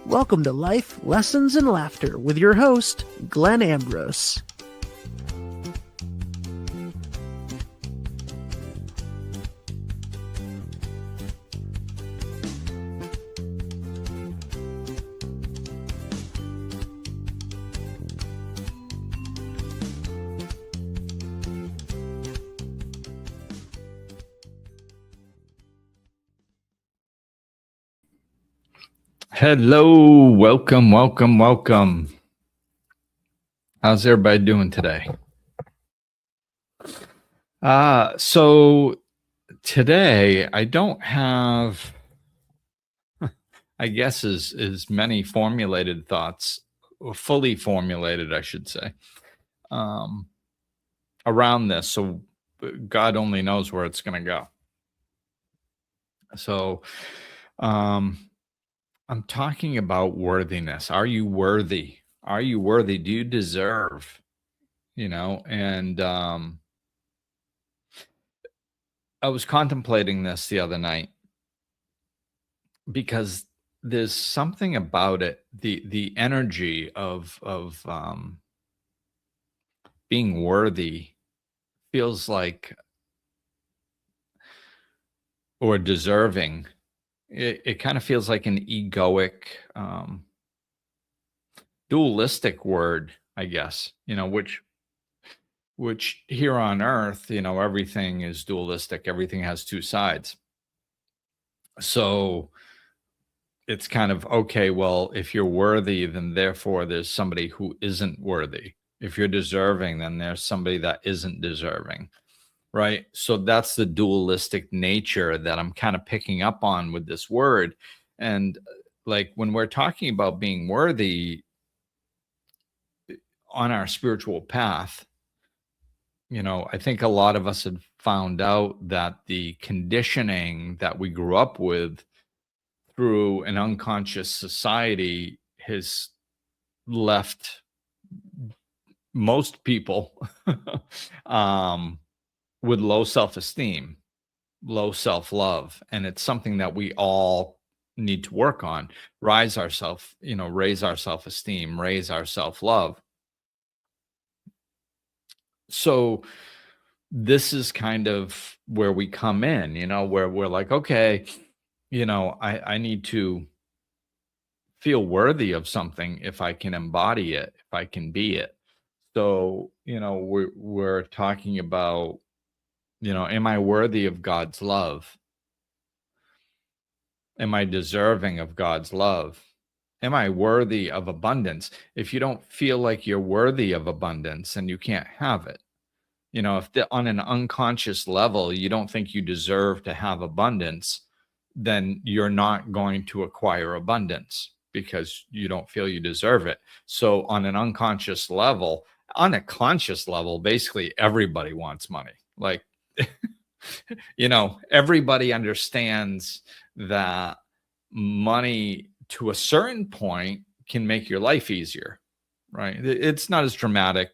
Welcome to Life, Lessons, and Laughter with your host, Glenn Ambrose. Hello, welcome. How's everybody doing today? So today I don't have, I guess, as many formulated thoughts, or fully formulated, I should say, around this. So God only knows where it's going to go. So, I'm talking about worthiness. Are you worthy? Are you worthy? Do you deserve? And I was contemplating this the other night because there's something about it, the energy of being worthy feels like, or deserving. It kind of feels like an egoic, dualistic word, I guess, which here on earth, everything is dualistic. Everything has two sides. So it's kind of, okay, well, if you're worthy, then therefore there's somebody who isn't worthy. If you're deserving, then there's somebody that isn't deserving. Right. So that's the dualistic nature that I'm kind of picking up on with this word. And like when we're talking about being worthy on our spiritual path, I think a lot of us have found out that the conditioning that we grew up with through an unconscious society has left most people with low self-esteem, low self-love. And it's something that we all need to work on, raise our self-esteem, raise our self-love. So this is kind of where we come in, where we're like, okay, I need to feel worthy of something if I can embody it, if I can be it. So, we're talking about, am I worthy of God's love? Am I deserving of God's love? Am I worthy of abundance? If you don't feel like you're worthy of abundance, then you can't have it. If on an unconscious level, you don't think you deserve to have abundance, then you're not going to acquire abundance because you don't feel you deserve it. So on an unconscious level, on a conscious level, basically everybody wants money. Like, everybody understands that money to a certain point can make your life easier, right? It's not as dramatic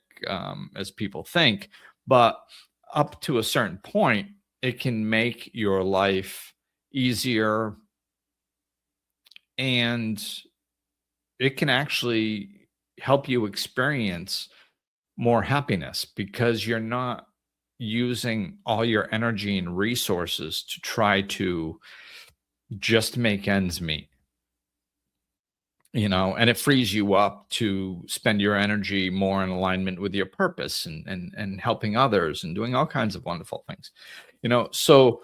as people think, but up to a certain point, it can make your life easier, and it can actually help you experience more happiness because you're not using all your energy and resources to try to just make ends meet, and it frees you up to spend your energy more in alignment with your purpose and helping others and doing all kinds of wonderful things, so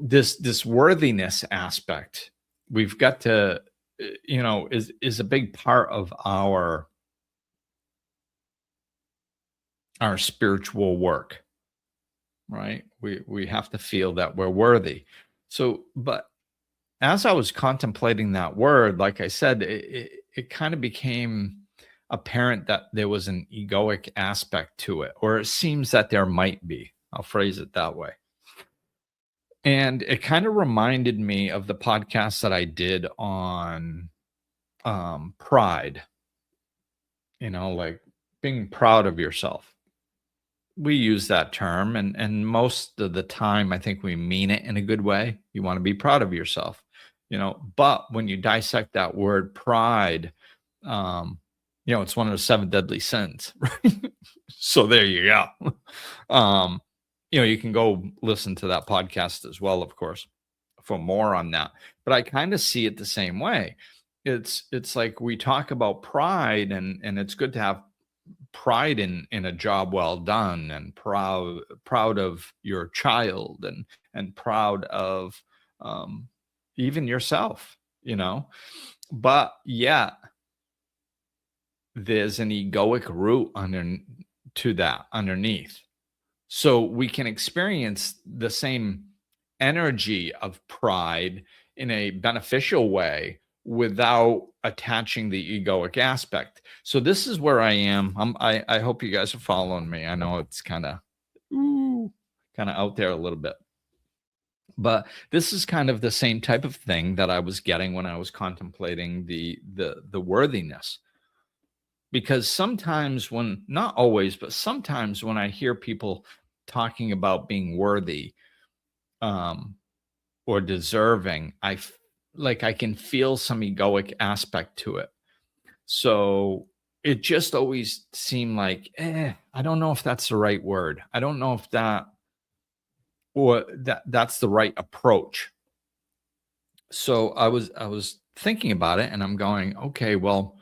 this worthiness aspect we've got to, is a big part of our spiritual work, right? We have to feel that we're worthy. So, but as I was contemplating that word, like I said, it kind of became apparent that there was an egoic aspect to it, or it seems that there might be. I'll phrase it that way. And it kind of reminded me of the podcast that I did on pride, like being proud of yourself. We use that term, and most of the time, I think we mean it in a good way. You want to be proud of yourself. But when you dissect that word pride, um, it's one of the seven deadly sins, right? So there you go. Um, you can go listen to that podcast as well, of course, for more on that. But I kind of see it the same way. It's like we talk about pride, and it's good to have pride in a job well done, and proud of your child, and proud of um, even yourself, but yet there's an egoic root to that underneath. So we can experience the same energy of pride in a beneficial way without attaching the egoic aspect. So this is where I am. I hope you guys are following me. I know it's kind of out there a little bit. But this is kind of the same type of thing that I was getting when I was contemplating the worthiness. Because sometimes not always, but sometimes when I hear people talking about being worthy, um, or deserving, like I can feel some egoic aspect to it. So it just always seemed like, I don't know if that's the right word. I don't know if that's the right approach. So I was thinking about it, and I'm going, okay, well,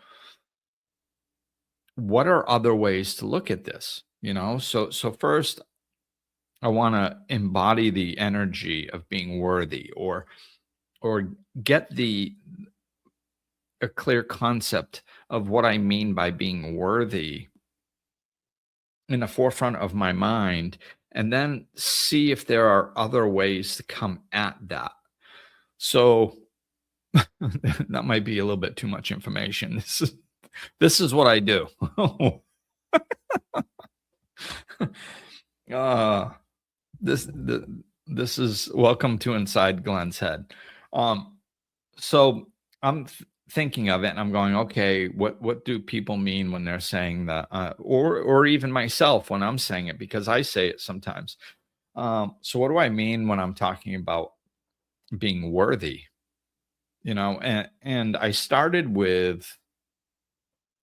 what are other ways to look at this? So first I want to embody the energy of being worthy, or get a clear concept of what I mean by being worthy in the forefront of my mind, and then see if there are other ways to come at that. So that might be a little bit too much information. This is what I do. uh this is welcome to inside Glenn's head. So I'm thinking of it, and I'm going, okay, what do people mean when they're saying that, or even myself when I'm saying it, because I say it sometimes. So what do I mean when I'm talking about being worthy? And I started with,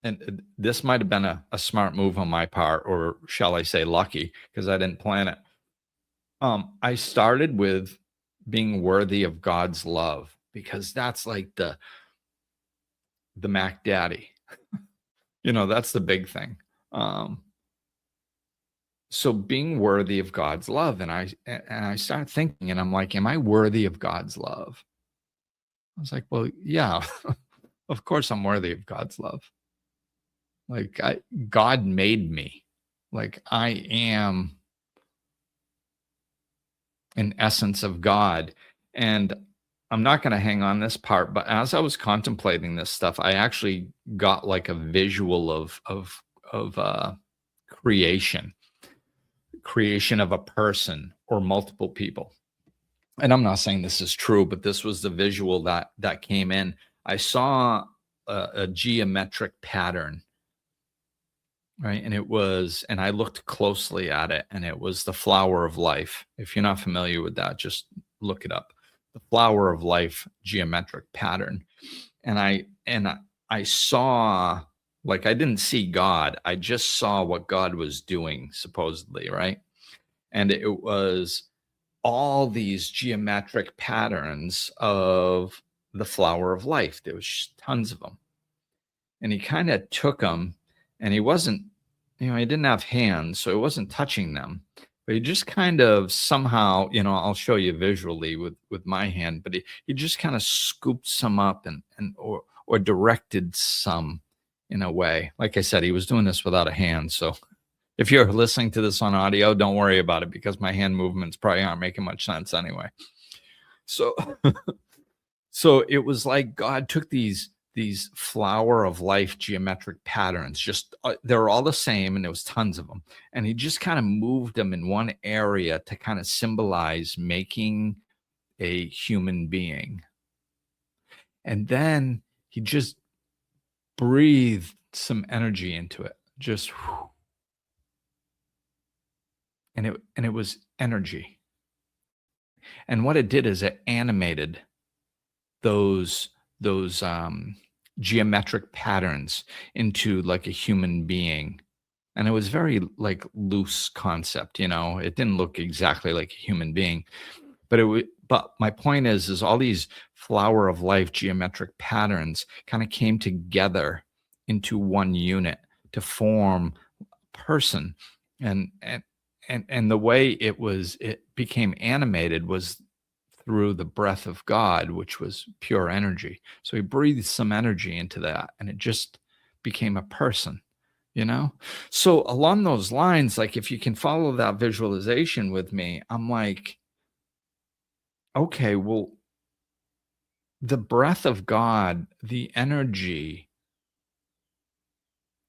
and this might have been a smart move on my part, or shall I say lucky, because I didn't plan it. I started with being worthy of God's love, because that's like the Mac Daddy. That's the big thing. So being worthy of God's love, and I started thinking, and I'm like, am I worthy of God's love? I was like, well, yeah, of course I'm worthy of God's love. Like God made me. Like I am an essence of God. And I'm not going to hang on this part, but as I was contemplating this stuff, I actually got like a visual of creation of a person or multiple people. And I'm not saying this is true, but this was the visual that came in. I saw a geometric pattern, right? And I looked closely at it, and it was the flower of life. If you're not familiar with that, just look it up. The flower of life geometric pattern. And I saw, like, I didn't see God. I just saw what God was doing, supposedly, right? And it was all these geometric patterns of the flower of life. There was tons of them. And he kind of took them, and he wasn't, he didn't have hands, so he wasn't touching them. But he just kind of somehow, I'll show you visually with my hand, but he just kind of scooped some up, or directed some in a way. Like I said, he was doing this without a hand. So if you're listening to this on audio, don't worry about it, because my hand movements probably aren't making much sense anyway. So, so it was like God took these flower of life geometric patterns, just they're all the same, and there was tons of them, and he just kind of moved them in one area to kind of symbolize making a human being. And then he just breathed some energy into it, just whew. And it was energy. And what it did is it animated those geometric patterns into like a human being. And it was very like loose concept, it didn't look exactly like a human being, but my point is all these flower of life geometric patterns kind of came together into one unit to form a person. And the way it became animated was through the breath of God, which was pure energy. So he breathed some energy into that and it just became a person, you know? So along those lines, like if you can follow that visualization with me, I'm like, okay, well, the breath of God, the energy,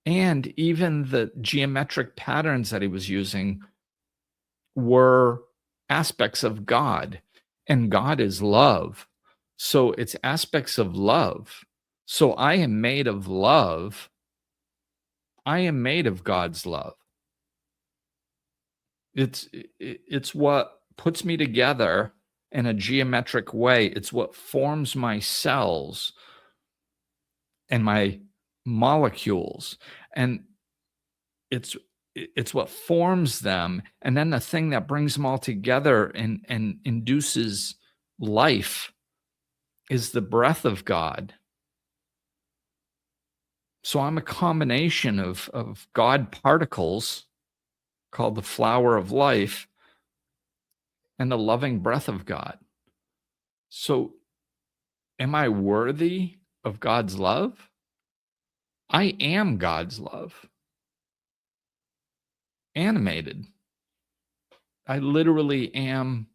and even the geometric patterns that he was using were aspects of God, and God is love. So it's aspects of love. So I am made of love. I am made of God's love. It's what puts me together in a geometric way. It's what forms my cells and my molecules, and it's what forms them. And then the thing that brings them all together and induces life is the breath of God. So I'm a combination of God particles called the flower of life and the loving breath of God. So am I worthy of God's love? I am God's love. Animated. I literally am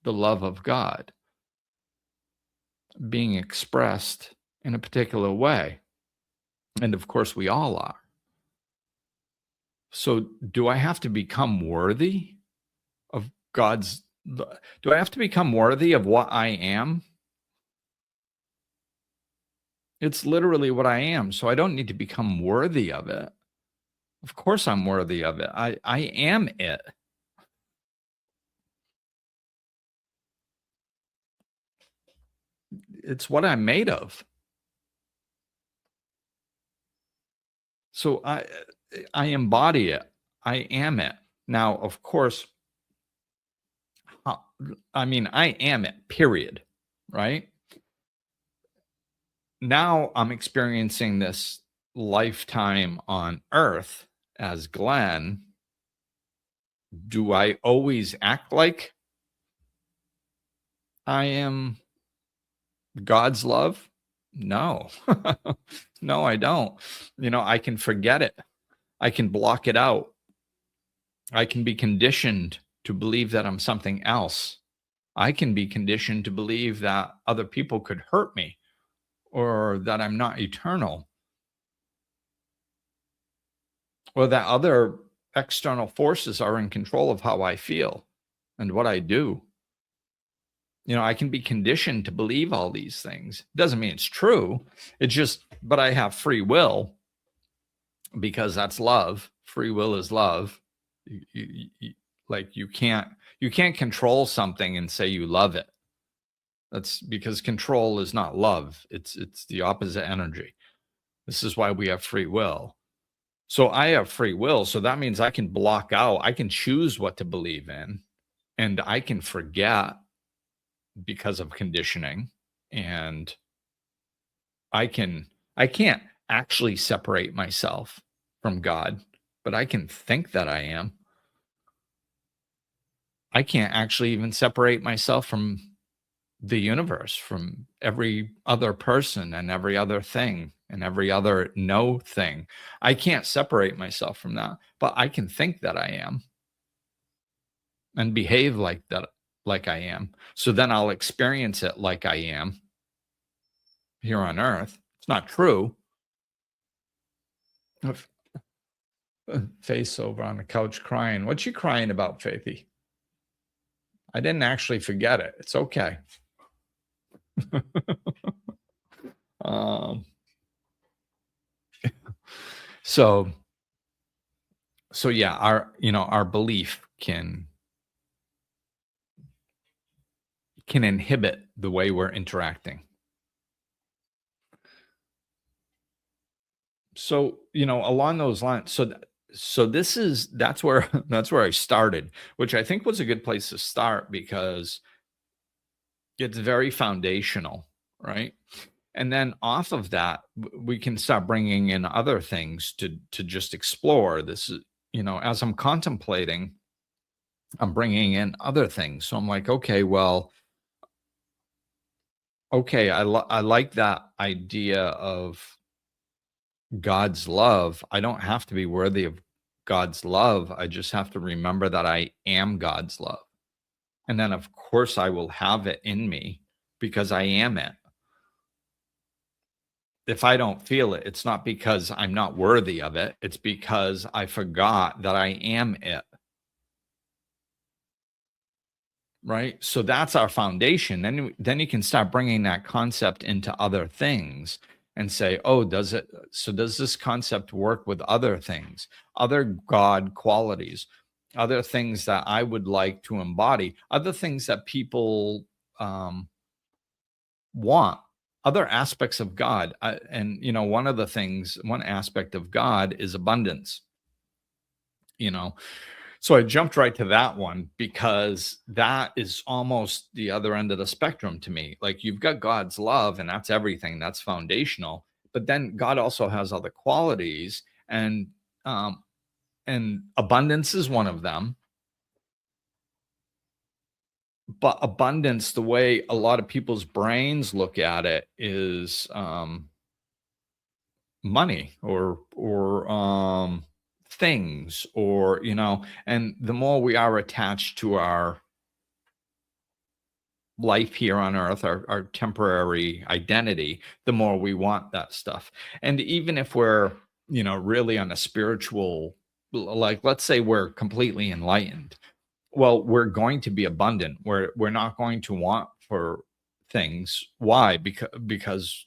the love of God being expressed in a particular way. And of course, we all are. So, do I have to become worthy of God's? Do I have to become worthy of what I am? It's literally what I am. So, I don't need to become worthy of it. Of course, I'm worthy of it. I am it. It's what I'm made of. So I embody it. I am it. Now, of course, I mean, I am it, period. Right? Now I'm experiencing this lifetime on earth as Glenn. Do I always act like I am God's love? No. No, I don't. I can forget it. I can block it out. I can be conditioned to believe that I'm something else. I can be conditioned to believe that other people could hurt me or that I'm not eternal or that other external forces are in control of how I feel and what I do. I can be conditioned to believe all these things. Doesn't mean it's true. But I have free will because that's love. Free will is love. Like you can't control something and say you love it. That's because control is not love. It's the opposite energy. This is why we have free will. So I have free will. So that means I can block out, I can choose what to believe in, and I can forget because of conditioning. And I can't actually separate myself from God, but I can think that I am. I can't actually even separate myself from the universe, from every other person and every other thing and every other no thing. I can't separate myself from that, but I can think that I am and behave like that, like I am. So then I'll experience it like I am here on earth. It's not true. Face over on the couch crying. What's she crying about, Faithy? I didn't actually forget it. It's okay. um, so yeah, our belief can inhibit the way we're interacting So, along those lines, so that's where that's where I started, which I think was a good place to start because it's very foundational, right? And then off of that, we can start bringing in other things to just explore. This is, as I'm contemplating, I'm bringing in other things. So I'm like, okay, well, okay, I like that idea of God's love. I don't have to be worthy of God's love. I just have to remember that I am God's love. And then, of course, I will have it in me because I am it. If I don't feel it, it's not because I'm not worthy of it. It's because I forgot that I am it. Right. So that's our foundation. Then you can start bringing that concept into other things and say, oh, does this concept work with other things, other God qualities, other things that I would like to embody, other things that people um, want, other aspects of God. And, one aspect of God is abundance, you know. So I jumped right to that one because that is almost the other end of the spectrum to me. Like you've got God's love, and that's everything, that's foundational. But then God also has other qualities, um, and abundance is one of them. But abundance, the way a lot of people's brains look at it, is money or things, or and the more we are attached to our life here on earth, our temporary identity, the more we want that stuff. And even if we're, really on a spiritual, like let's say we're completely enlightened, well, we're going to be abundant. We're not going to want for things. Why? Because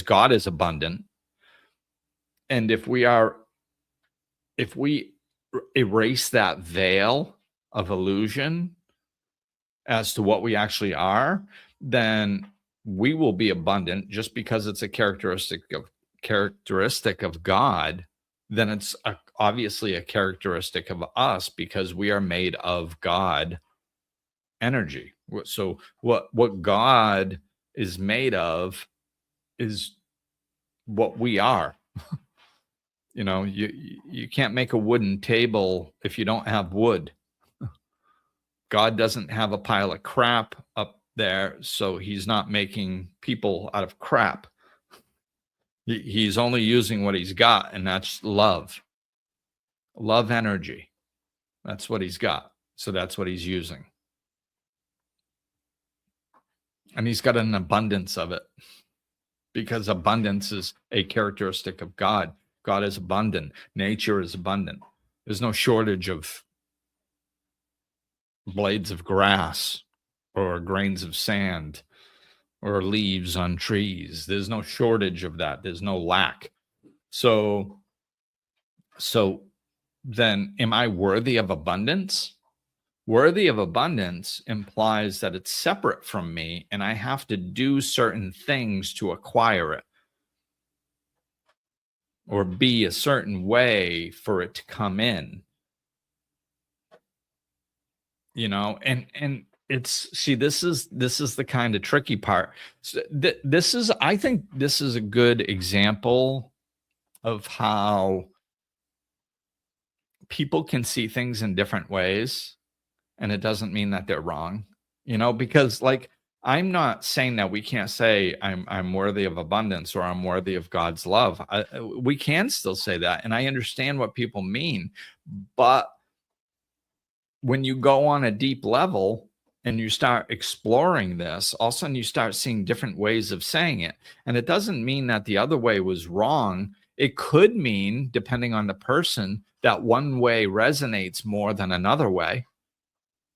God is abundant. And if we erase that veil of illusion as to what we actually are, then we will be abundant. Just because it's a characteristic of God, then it's obviously a characteristic of us because we are made of God energy. So what God is made of is what we are. You can't make a wooden table if you don't have wood. God doesn't have a pile of crap up there, so he's not making people out of crap. He's only using what he's got, and that's love energy. That's what he's got. So that's what he's using. And he's got an abundance of it because abundance is a characteristic of God. God is abundant. Nature is abundant. There's no shortage of blades of grass or grains of sand or leaves on trees. There's no shortage of that. There's no lack. So then am I worthy of abundance? Worthy of abundance implies that it's separate from me and I have to do certain things to acquire it or be a certain way for it to come in. And it's, see, this is the kind of tricky part. So I think this is a good example of how people can see things in different ways, and it doesn't mean that they're wrong, because like I'm not saying that we can't say I'm worthy of abundance or I'm worthy of God's love. We can still say that, and I understand what people mean, but when you go on a deep level and you start exploring this, all of a sudden you start seeing different ways of saying it. And it doesn't mean that the other way was wrong. It could mean, depending on the person, that one way resonates more than another way,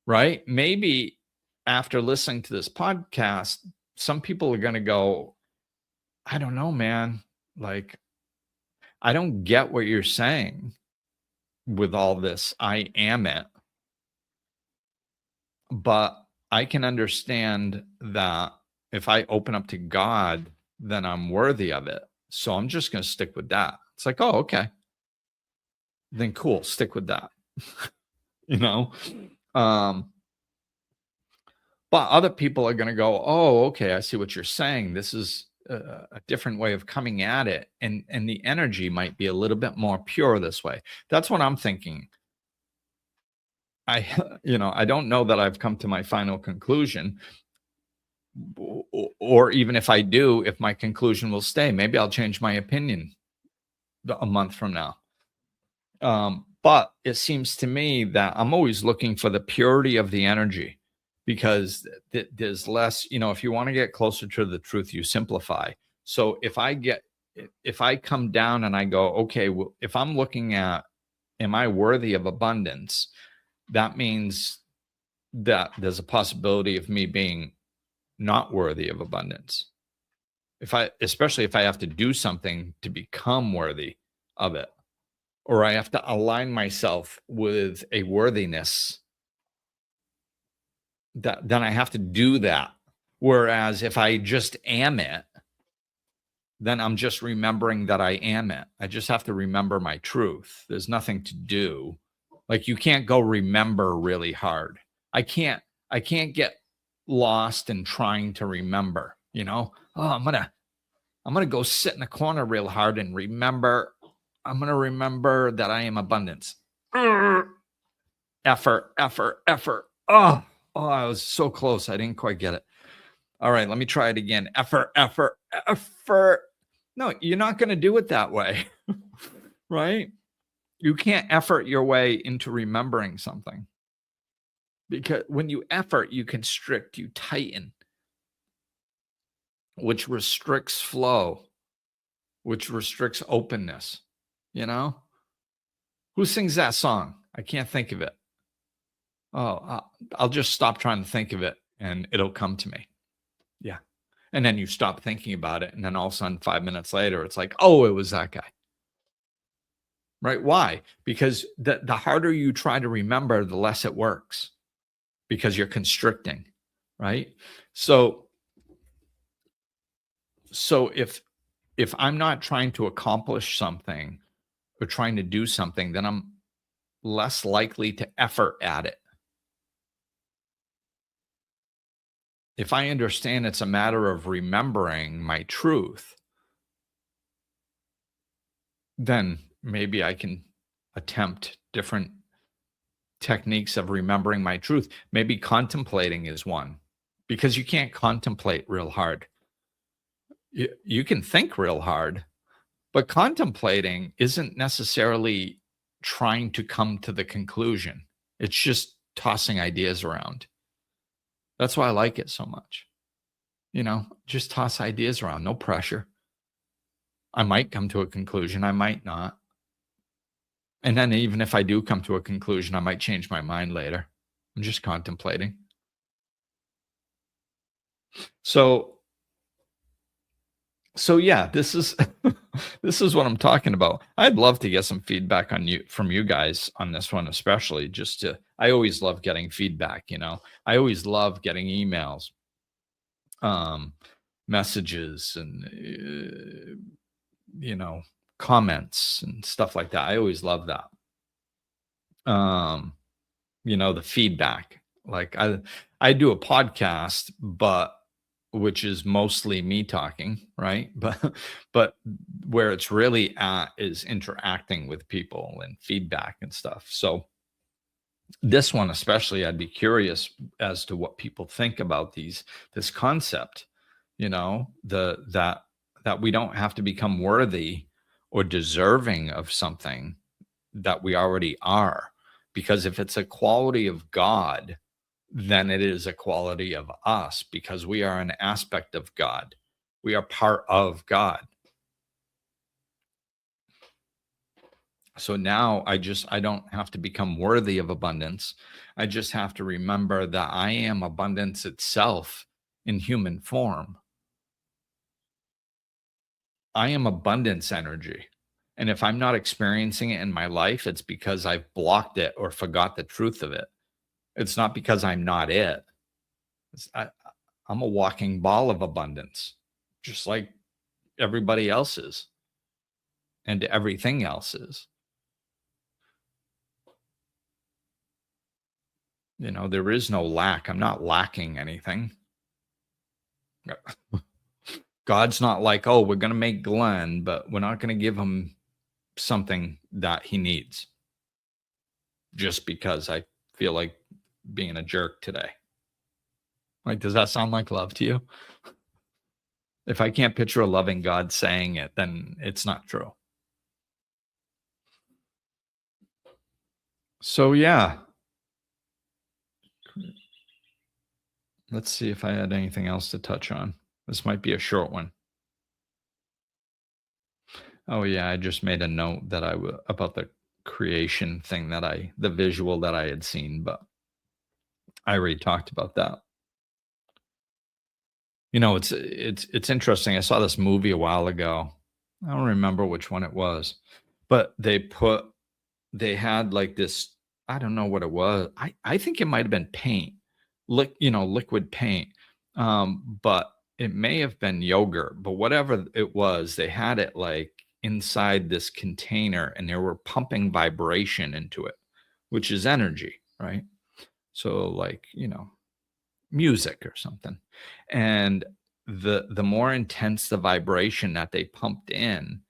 right? Maybe after listening to this podcast, some people are going to go, I don't know, man. Like, I don't get what you're saying with all this. I am it. But I can understand that if I open up to God, then I'm worthy of it. So I'm just going to stick with that. It's like, oh, okay. Then cool, stick with that. you know? Um, but other people are going to go, oh, okay, I see what you're saying. This is a different way of coming at it. And the energy might be a little bit more pure this way. That's what I'm thinking. I, I don't know that I've come to my final conclusion, or even if I do, if my conclusion will stay, maybe I'll change my opinion a month from now. But it seems to me that I'm always looking for the purity of the energy, because there's less, if you want to get closer to the truth, you simplify. So if I come down and I go, okay, well, if I'm looking at, am I worthy of abundance? That means that there's a possibility of me being not worthy of abundance. Especially if I have to do something to become worthy of it, or I have to align myself with a worthiness, then I have to do that. Whereas if I just am it, then I'm just remembering that I am it. I just have to remember my truth. There's nothing to do. Like, you can't go remember really hard. I can't get lost in trying to remember, oh, I'm gonna go sit in the corner real hard and remember. I'm gonna remember that I am abundance. Effort. Oh, I was so close. I didn't quite get it. All right, let me try it again. Effort. No, you're not going to do it that way, right? You can't effort your way into remembering something, because when you effort, you constrict, you tighten, which restricts flow, which restricts openness. Who sings that song? I can't think of it. Oh, I'll just stop trying to think of it and it'll come to me. Yeah. And then you stop thinking about it. And then all of a sudden, 5 minutes later, it's like, oh, it was that guy. Right? Why? Because the harder you try to remember, the less it works, because you're constricting. Right? So if I'm not trying to accomplish something or trying to do something, then I'm less likely to effort at it. If I understand it's a matter of remembering my truth, then maybe I can attempt different techniques of remembering my truth. Maybe contemplating is one, because you can't contemplate real hard. You can think real hard, but contemplating isn't necessarily trying to come to the conclusion. It's just tossing ideas around. That's why I like it so much. Just toss ideas around, no pressure. I might come to a conclusion, I might not. And then even if I do come to a conclusion, I might change my mind later. I'm just contemplating. So yeah, this is this is what I'm talking about. I'd love to get some feedback from you guys on this one, especially I always love getting feedback, I always love getting emails, messages, and comments and stuff like that. I always love that. The feedback. Like, I do a podcast, which is mostly me talking, right? But where it's really at is interacting with people and feedback and stuff. So this one especially, I'd be curious as to what people think about this concept, that we don't have to become worthy or deserving of something that we already are. Because if it's a quality of God, then it is a quality of us, because we are an aspect of God. We are part of God. So now I don't have to become worthy of abundance. I just have to remember that I am abundance itself in human form. I am abundance energy. And if I'm not experiencing it in my life, it's because I've blocked it or forgot the truth of it. It's not because I'm not it. I'm a walking ball of abundance, just like everybody else is and everything else is. There is no lack. I'm not lacking anything. God's not like, oh, we're going to make Glenn, but we're not going to give him something that he needs just because I feel like being a jerk today. Like, does that sound like love to you? If I can't picture a loving God saying it, then it's not true. So, yeah. Let's see if I had anything else to touch on. This might be a short one. Oh, yeah. I just made a note that about the creation thing the visual that I had seen, but I already talked about that. It's interesting. I saw this movie a while ago. I don't remember which one it was, but they had like this, I don't know what it was. I think it might have been paint, liquid paint. But it may have been yogurt, but whatever it was, they had it like inside this container and they were pumping vibration into it, which is energy, right? So like, music or something. And the more intense the vibration that they pumped in,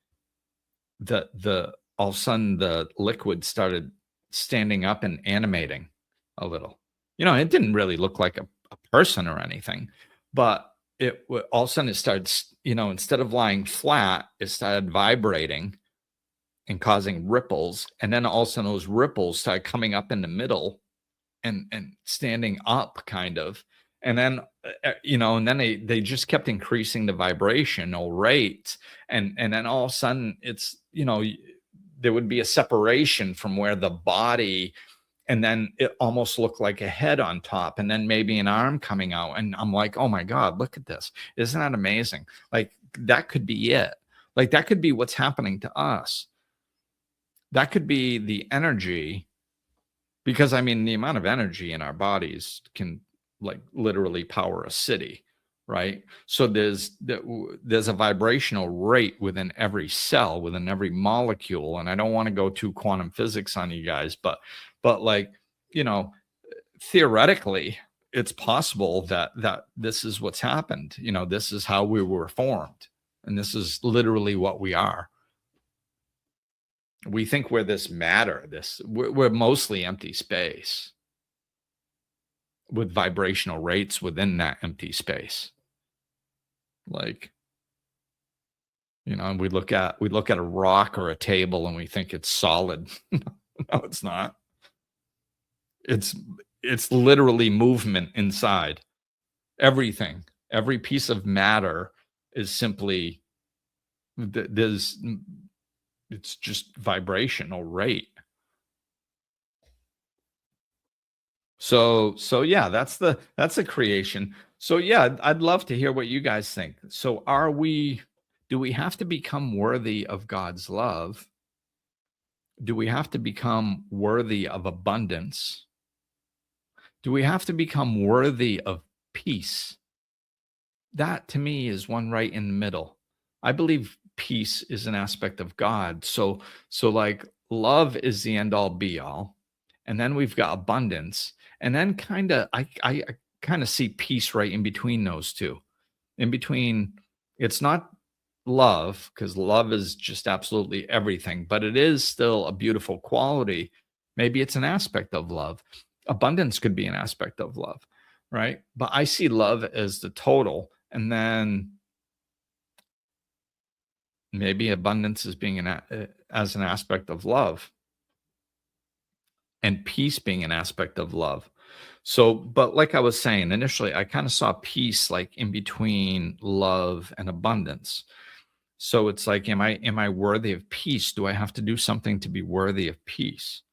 the all of a sudden the liquid started standing up and animating a little. It didn't really look like a person or anything, but all of a sudden it started, instead of lying flat, it started vibrating and causing ripples. And then all of a sudden those ripples started coming up in the middle and standing up kind of. And then, and then they just kept increasing the vibrational rate. And then all of a sudden it's, there would be a separation from where the body, and then it almost looked like a head on top and then maybe an arm coming out. And I'm like, oh my God, look at this. Isn't that amazing? Like that could be it. Like that could be what's happening to us. That could be the energy, because I mean, the amount of energy in our bodies can like literally power a city, right? So there's a vibrational rate within every cell, within every molecule. And I don't want to go too quantum physics on you guys, but like, theoretically, it's possible that this is what's happened. This is how we were formed, and this is literally what we are. We think we're this matter. We're mostly empty space with vibrational rates within that empty space. Like, we look at a rock or a table and we think it's solid. No, it's not. It's literally movement inside. Everything, every piece of matter is simply it's just vibrational rate. So yeah, that's the creation. So yeah, I'd love to hear what you guys think. So do we have to become worthy of God's love? Do we have to become worthy of abundance? Do we have to become worthy of peace? That to me is one right in the middle. I believe peace is an aspect of God. So like love is the end all be all. And then we've got abundance. And then I kind of see peace right in between those two. In between, it's not love, because love is just absolutely everything, but it is still a beautiful quality. Maybe it's an aspect of love. Abundance could be an aspect of love, right? But I see love as the total, and then maybe abundance is being as an aspect of love, and peace being an aspect of love. So, but like I was saying initially, I kind of saw peace like in between love and abundance. So it's like, am I worthy of peace? Do I have to do something to be worthy of peace?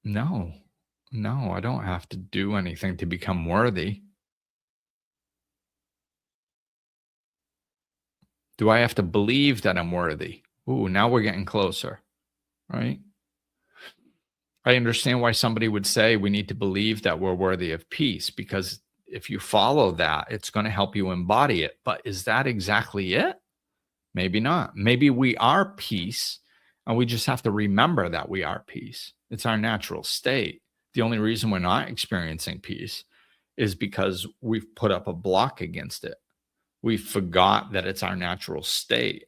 No, I don't have to do anything to become worthy. Do I have to believe that I'm worthy? Ooh, now we're getting closer, right? I understand why somebody would say we need to believe that we're worthy of peace, because if you follow that, it's going to help you embody it. But is that exactly it? Maybe not. Maybe we are peace, and we just have to remember that we are peace. It's our natural state. The only reason we're not experiencing peace is because we've put up a block against it. We forgot that it's our natural state.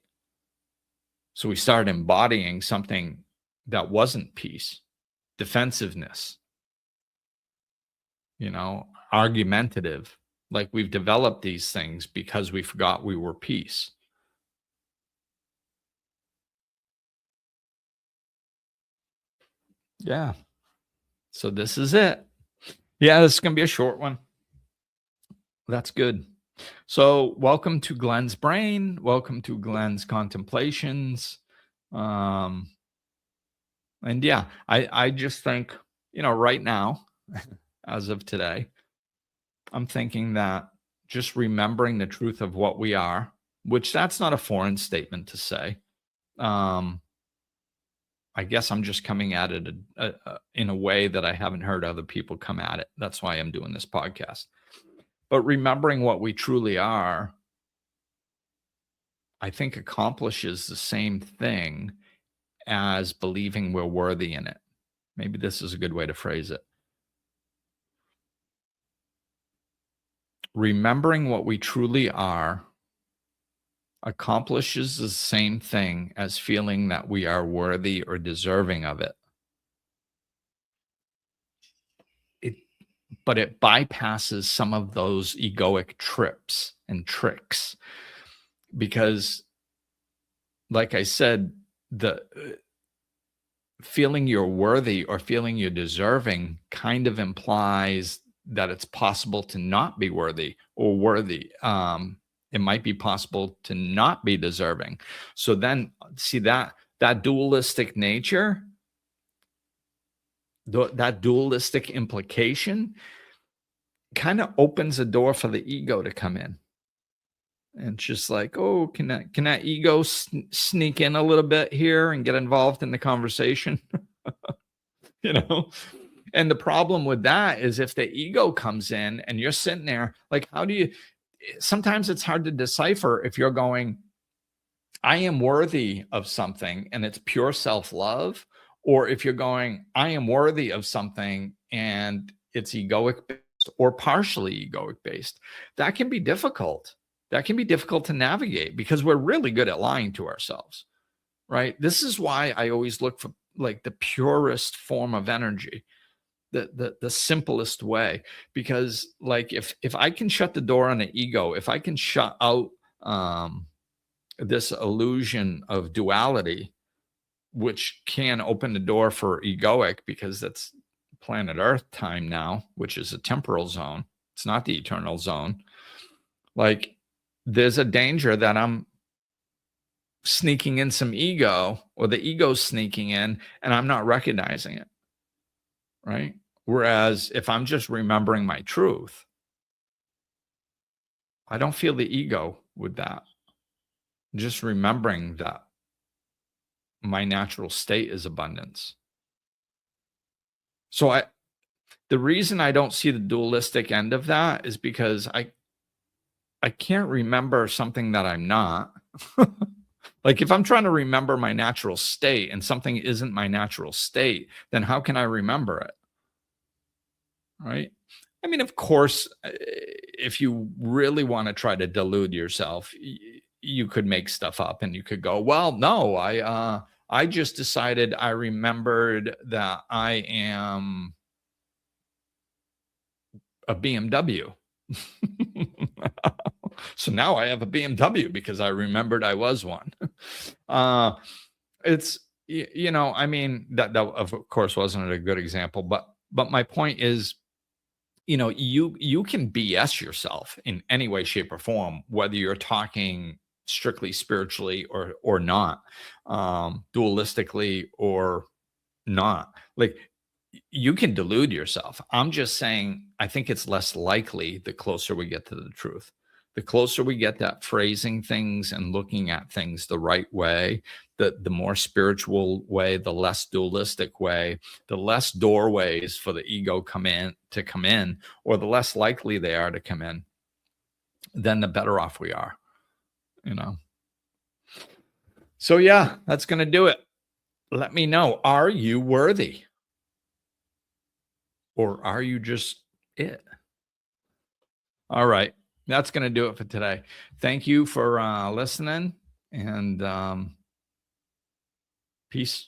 So we started embodying something that wasn't peace, defensiveness, argumentative. Like, we've developed these things because we forgot we were peace. Yeah. So this is it. Yeah, this is going to be a short one. That's good. So welcome to Glenn's brain. Welcome to Glenn's contemplations. And yeah, I just think, right now, as of today, I'm thinking that just remembering the truth of what we are, which that's not a foreign statement to say. I guess I'm just coming at it in a way that I haven't heard other people come at it. That's why I'm doing this podcast. But remembering what we truly are, I think, accomplishes the same thing as believing we're worthy in it. Maybe this is a good way to phrase it. Remembering what we truly are accomplishes the same thing as feeling that we are worthy or deserving of it. But it bypasses some of those egoic trips and tricks, because, like I said, the feeling you're worthy or feeling you're deserving kind of implies that it's possible to not be worthy or worthy. It might be possible to not be deserving. So then, see, that dualistic nature, that dualistic implication kind of opens a door for the ego to come in. And it's just like, oh, can that ego sneak in a little bit here and get involved in the conversation? And the problem with that is, if the ego comes in and you're sitting there, like, sometimes it's hard to decipher if you're going, I am worthy of something, and it's pure self-love, or if you're going, I am worthy of something and it's egoic based or partially egoic based. That can be difficult. That can be difficult to navigate, because we're really good at lying to ourselves, right? This is why I always look for, like, the purest form of energy, the simplest way, because, like, if I can shut the door on the ego, if I can shut out this illusion of duality, which can open the door for egoic, because that's planet Earth time now, which is a temporal zone. It's not the eternal zone. Like, there's a danger that I'm sneaking in some ego, or the ego's sneaking in, and I'm not recognizing it, right? Whereas if I'm just remembering my truth, I don't feel the ego with that. Just remembering that my natural state is abundance. So the reason I don't see the dualistic end of that is because I can't remember something that I'm not. Like, if I'm trying to remember my natural state and something isn't my natural state, then how can I remember it? Right? I mean, of course, if you really want to try to delude yourself, you could make stuff up, and you could go, well, no, I just decided I remembered that I am a BMW. So now I have a BMW because I remembered I was one. It's, I mean, that of course wasn't a good example, but my point is, you can BS yourself in any way, shape, or form, whether you're talking strictly spiritually or not, dualistically or not. Like, you can delude yourself. I'm just saying, I think it's less likely the closer we get to the truth. The closer we get to phrasing things and looking at things the right way, the more spiritual way, the less dualistic way, the less doorways for the ego come in, or the less likely they are to come in, then the better off we are, So yeah, that's going to do it. Let me know. Are you worthy? Or are you just it? All right. That's going to do it for today. Thank you for listening, and peace.